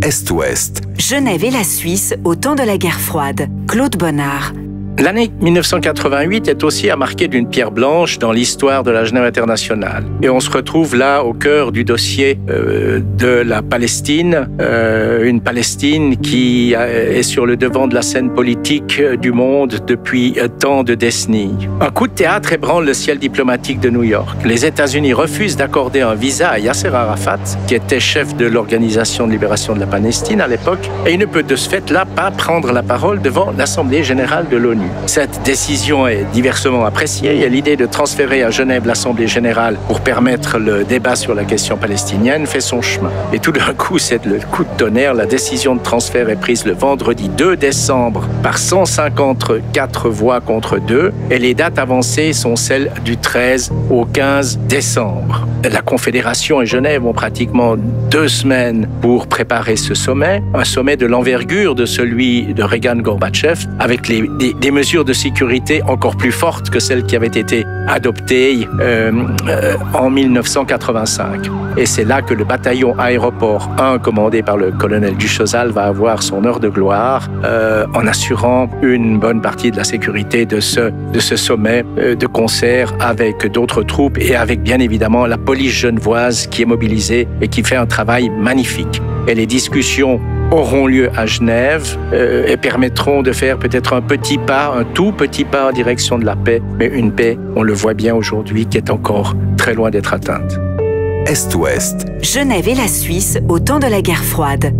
Est-Ouest. Genève et la Suisse au temps de la guerre froide. Claude Bonnard. L'année 1988 est aussi à marquer d'une pierre blanche dans l'histoire de la Genève internationale. Et on se retrouve là au cœur du dossier de la Palestine, une Palestine qui est sur le devant de la scène politique du monde depuis tant de décennies. Un coup de théâtre ébranle le ciel diplomatique de New York. Les États-Unis refusent d'accorder un visa à Yasser Arafat, qui était chef de l'Organisation de libération de la Palestine à l'époque, et il ne peut de ce fait-là pas prendre la parole devant l'Assemblée générale de l'ONU. Cette décision est diversement appréciée. Il y a l'idée de transférer à Genève l'Assemblée générale pour permettre le débat sur la question palestinienne fait son chemin. Et tout d'un coup, c'est le coup de tonnerre. La décision de transfert est prise le vendredi 2 décembre par 154 voix contre 2. Et les dates avancées sont celles du 13 au 15 décembre. La Confédération et Genève ont pratiquement 2 semaines pour préparer ce sommet. Un sommet de l'envergure de celui de Reagan-Gorbatchev, avec des mesures de sécurité encore plus fortes que celles qui avaient été adoptées en 1985. Et c'est là que le bataillon aéroport 1, commandé par le colonel Duchosal, va avoir son heure de gloire en assurant une bonne partie de la sécurité de ce sommet de concert avec d'autres troupes et avec bien évidemment la police genevoise qui est mobilisée et qui fait un travail magnifique. Et les discussions auront lieu à Genève et permettront de faire peut-être un tout petit pas en direction de la paix, mais une paix, on le voit bien aujourd'hui, qui est encore très loin d'être atteinte. Est-Ouest. Genève et la Suisse au temps de la guerre froide.